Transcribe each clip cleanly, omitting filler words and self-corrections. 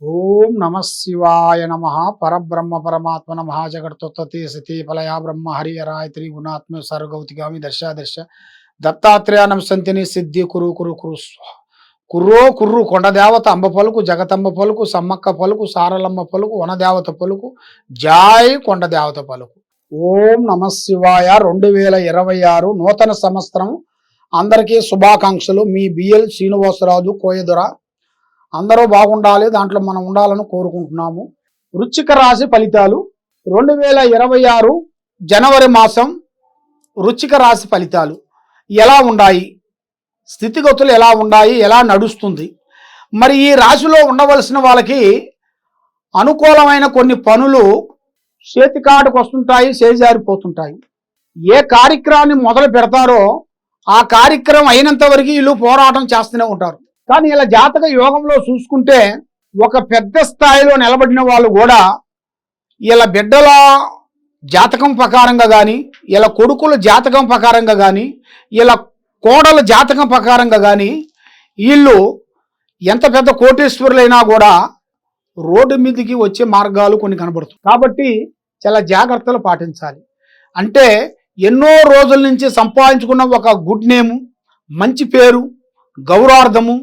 ఓం నమ శివాయ నమ పరబ్రహ్మ పరమాత్మన మహాజగత్తుత్పత్తి సతీ ఫలయా బ్రహ్మ హరిహరాయ త్రిగుణాత్మ సర్వగౌతిగామి దర్శ దత్తాత్రేయానం సంతిని సిద్ధి కురు కురు కురు కుర్రో కుర్రు కొండదేవత అంబ పలుకు జగతంబ పలుకు సమ్మక్క పలుకు సారలమ్మ పలుకు వనదేవత పలుకు జాయ్ కొండదేవత పలుకు. ఓం నమ శివాయ. 2026 నూతన సంవత్సరం అందరికీ శుభాకాంక్షలు. మీ బిఎల్ శ్రీనివాసరాజు కోయదుర. అందరూ బాగుండాలి, దాంట్లో మనం ఉండాలని కోరుకుంటున్నాము. వృశ్చిక రాశి ఫలితాలు 2026 జనవరి మాసం వృశ్చిక రాశి ఫలితాలు ఎలా ఉన్నాయి, స్థితిగతులు ఎలా ఉన్నాయి, ఎలా నడుస్తుంది. మరి ఈ రాశిలో ఉండవలసిన వాళ్ళకి అనుకూలమైన కొన్ని పనులు చేతికాటుకు వస్తుంటాయి, చేజారిపోతుంటాయి. ఏ కార్యక్రమాన్ని మొదలు పెడతారో ఆ కార్యక్రమం అయినంత వరకు వీళ్ళు పోరాటం చేస్తూనే ఉంటారు. కానీ ఇలా జాతక యోగంలో చూసుకుంటే ఒక పెద్ద స్థాయిలో నిలబడిన వాళ్ళు కూడా ఇలా బిడ్డల జాతకం ప్రకారంగా కానీ, ఇలా కొడుకుల జాతకం ప్రకారంగా కానీ, ఇలా కోడల జాతకం ప్రకారంగా కానీ వీళ్ళు ఎంత పెద్ద కోటేశ్వరులైనా కూడా రోడ్డు మీదకి వచ్చే మార్గాలు కొన్ని కనబడుతుంది. కాబట్టి చాలా జాగ్రత్తలు పాటించాలి. అంటే ఎన్నో రోజుల నుంచి సంపాదించుకున్న ఒక గుడ్ నేము, మంచి పేరు, గౌరవార్థము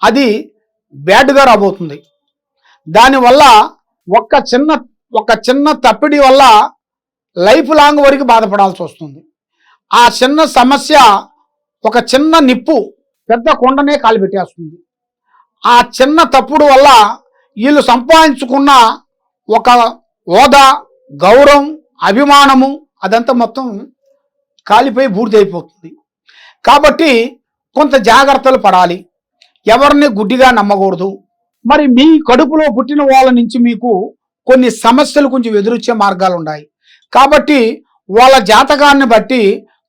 అది బ్యాడ్గా రాబోతుంది. దానివల్ల ఒక చిన్న తప్పిడి వల్ల లైఫ్ లాంగ్ వరకు బాధపడాల్సి వస్తుంది. ఆ చిన్న సమస్య, ఒక చిన్న నిప్పు పెద్ద కొండనే కాలిపెట్టేస్తుంది. ఆ చిన్న తప్పుడు వల్ల వీళ్ళు సంపాదించుకున్న ఒక హోదా, గౌరవం, అభిమానము అదంతా మొత్తం కాలిపోయి బూడిదైపోతుంది. కాబట్టి కొంత జాగ్రత్తలు పడాలి. ఎవరిని గుడ్డిగా నమ్మకూడదు. మరి మీ కడుపులో పుట్టిన వాళ్ళ నుంచి మీకు కొన్ని సమస్యలు కొంచెం ఎదురొచ్చే మార్గాలు ఉన్నాయి. కాబట్టి వాళ్ళ జాతకాన్ని బట్టి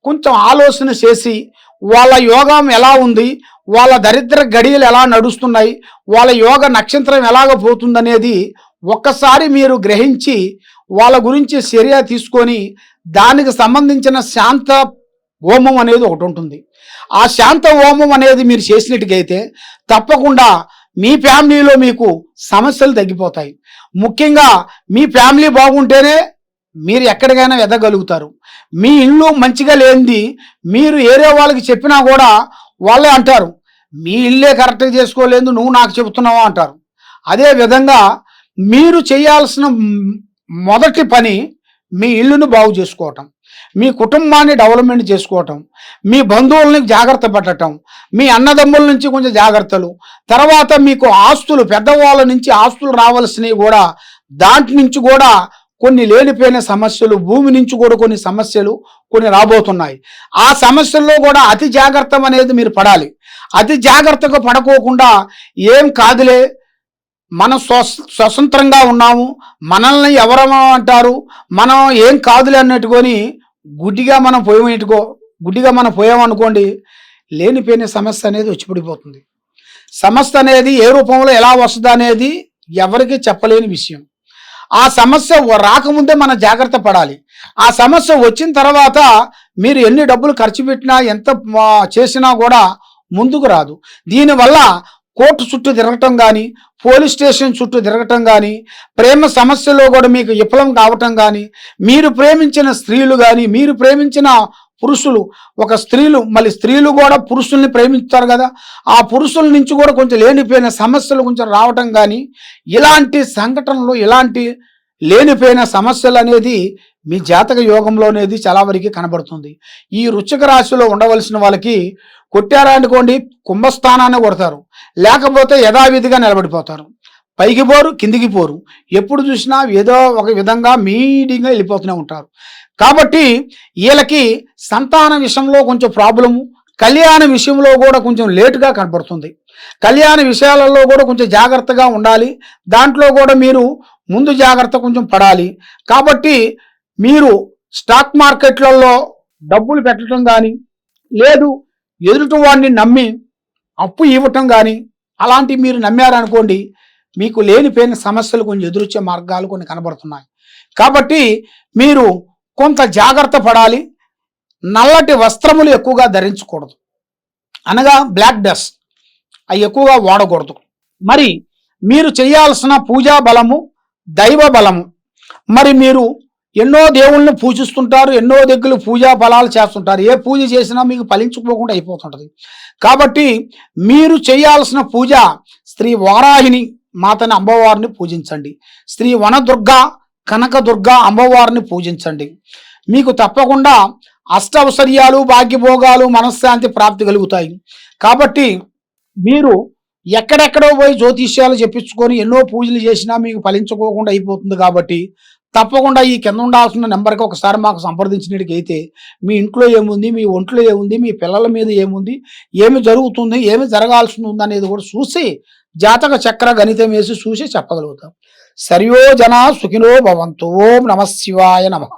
కొంచెం ఆలోచన చేసి వాళ్ళ యోగం ఎలా ఉంది, వాళ్ళ దరిద్ర గడియలు ఎలా నడుస్తున్నాయి, వాళ్ళ యోగ నక్షత్రం ఎలాగ పోతుందనేది ఒక్కసారి మీరు గ్రహించి వాళ్ళ గురించి చర్య తీసుకొని దానికి సంబంధించిన శాంత హోమం అనేది ఒకటి ఉంటుంది. ఆ శాంత హోమం అనేది మీరు చేసినట్టుగైతే తప్పకుండా మీ ఫ్యామిలీలో మీకు సమస్యలు తగ్గిపోతాయి. ముఖ్యంగా మీ ఫ్యామిలీ బాగుంటేనే మీరు ఎక్కడికైనా ఎదగలుగుతారు. మీ ఇల్లు మంచిగా లేనిది మీరు ఏరే వాళ్ళకి చెప్పినా కూడా వాళ్ళే అంటారు, మీ ఇల్లే కరెక్ట్గా చేసుకోలేదు, నువ్వు నాకు చెబుతున్నావా అంటారు. అదే విధంగా మీరు చేయాల్సిన మొదటి పని మీ ఇల్లును బాగు చేసుకోవటం, మీ కుటుంబాన్ని డెవలప్మెంట్ చేసుకోవటం, మీ బంధువుల్ని జాగ్రత్త పడటం, మీ అన్నదమ్ముల నుంచి కొంచెం జాగ్రత్తలు, తర్వాత మీకు ఆస్తులు, పెద్దవాళ్ళ నుంచి ఆస్తులు రావాల్సినవి కూడా దాంట్ నుంచి కూడా కొన్ని లేనిపోయిన సమస్యలు, భూమి నుంచి కూడా కొన్ని సమస్యలు కొన్ని రాబోతున్నాయి. ఆ సమస్యల్లో కూడా అతి జాగ్రత్త అనేది మీరు పడాలి. అతి జాగ్రత్తగా పడుకోకుండా ఏం కాదులే, మనం స్వతంత్రంగా ఉన్నాము, మనల్ని ఎవరమో అంటారు, మనం ఏం కాదులే అన్నట్టుకొని గుడ్డిగా మనం పోయామనుకోండి, లేనిపోయిన సమస్య అనేది వచ్చిపడిపోతుంది. సమస్య అనేది ఏ రూపంలో ఎలా వస్తుంది అనేది ఎవరికి చెప్పలేని విషయం. ఆ సమస్య రాకముందే మనం జాగ్రత్త పడాలి. ఆ సమస్య వచ్చిన తర్వాత మీరు ఎన్ని డబ్బులు ఖర్చు పెట్టినా, ఎంత చేసినా కూడా ముందుకు రాదు. దీనివల్ల కోర్టు చుట్టూ తిరగటం కానీ, పోలీస్ స్టేషన్ చుట్టూ తిరగటం కానీ, ప్రేమ సమస్యలో కూడా మీకు విఫలం కావటం కానీ, మీరు ప్రేమించిన స్త్రీలు కానీ, మీరు ప్రేమించిన పురుషులు, ఒక స్త్రీలు కూడా పురుషుల్ని ప్రేమిస్తారు కదా, ఆ పురుషుల నుంచి కూడా కొంచెం లేనిపోయిన సమస్యలు కొంచెం రావటం కానీ, ఇలాంటి సంఘటనలు, ఇలాంటి లేనిపోయిన సమస్యలు అనేది మీ జాతక యోగంలో అనేది చాలా వరకు కనబడుతుంది. ఈ వృశ్చిక రాశిలో ఉండవలసిన వాళ్ళకి కొట్టారా అనుకోండి, కుంభస్థానాన్ని కొడతారు, లేకపోతే యథావిధిగా నిలబడిపోతారు. పైకి పోరు, కిందికి పోరు, ఎప్పుడు చూసినా ఏదో ఒక విధంగా మీడియంగా వెళ్ళిపోతూనే ఉంటారు. కాబట్టి వీళ్ళకి సంతాన విషయంలో కొంచెం ప్రాబ్లము, కళ్యాణ విషయంలో కూడా కొంచెం లేటుగా కనబడుతుంది. కళ్యాణ విషయాలలో కూడా కొంచెం జాగ్రత్తగా ఉండాలి. దాంట్లో కూడా మీరు ముందు జాగ్రత్త కొంచెం పడాలి. కాబట్టి మీరు స్టాక్ మార్కెట్లలో డబ్బులు పెట్టడం కానీ, లేదు ఎదుటి వాడిని నమ్మి అప్పు ఇవ్వటం కానీ, అలాంటివి మీరు నమ్మారనుకోండి, మీకు లేనిపోయిన సమస్యలు కొంచెం ఎదురొచ్చే మార్గాలు కొన్ని కనబడుతున్నాయి. కాబట్టి మీరు కొంత జాగ్రత్త పడాలి. నల్లటి వస్త్రములు ఎక్కువగా ధరించకూడదు, అనగా బ్లాక్ డ్రెస్ అవి ఎక్కువగా వాడకూడదు. మరి మీరు చేయాల్సిన పూజా బలము దైవ బలము. మరి మీరు ఎన్నో దేవుళ్ళని పూజిస్తుంటారు, ఎన్నో దగ్గర పూజా ఫలాలు చేస్తుంటారు. ఏ పూజ చేసినా మీకు ఫలించుకోకుండా అయిపోతుంటది. కాబట్టి మీరు చేయాల్సిన పూజ శ్రీ వారాహిని మాతని అమ్మవారిని పూజించండి. శ్రీ వనదుర్గ కనకదుర్గ అమ్మవారిని పూజించండి. మీకు తప్పకుండా అష్టౌశ్వర్యాలు భాగ్యభోగాలు మనశ్శాంతి ప్రాప్తి కలుగుతాయి. కాబట్టి మీరు ఎక్కడెక్కడో పోయి జ్యోతిష్యాలు చెప్పించుకొని ఎన్నో పూజలు చేసినా మీకు ఫలించుకోకుండా అయిపోతుంది. కాబట్టి తప్పకుండా ఈ కింద ఉండాల్సిన నెంబర్కి ఒకసారి మాకు సంప్రదించినట్టుకైతే మీ ఇంట్లో ఏముంది, మీ ఒంట్లో ఏముంది, మీ పిల్లల మీద ఏముంది, ఏమి జరుగుతుంది, ఏమి జరగాల్సి ఉంది అనేది కూడా చూసి జాతక చక్ర గణితం వేసి చూసి చెప్పగలుగుతాం. సర్వో జనా సుఖినో భవంతు. ఓం నమః శివాయ నమః.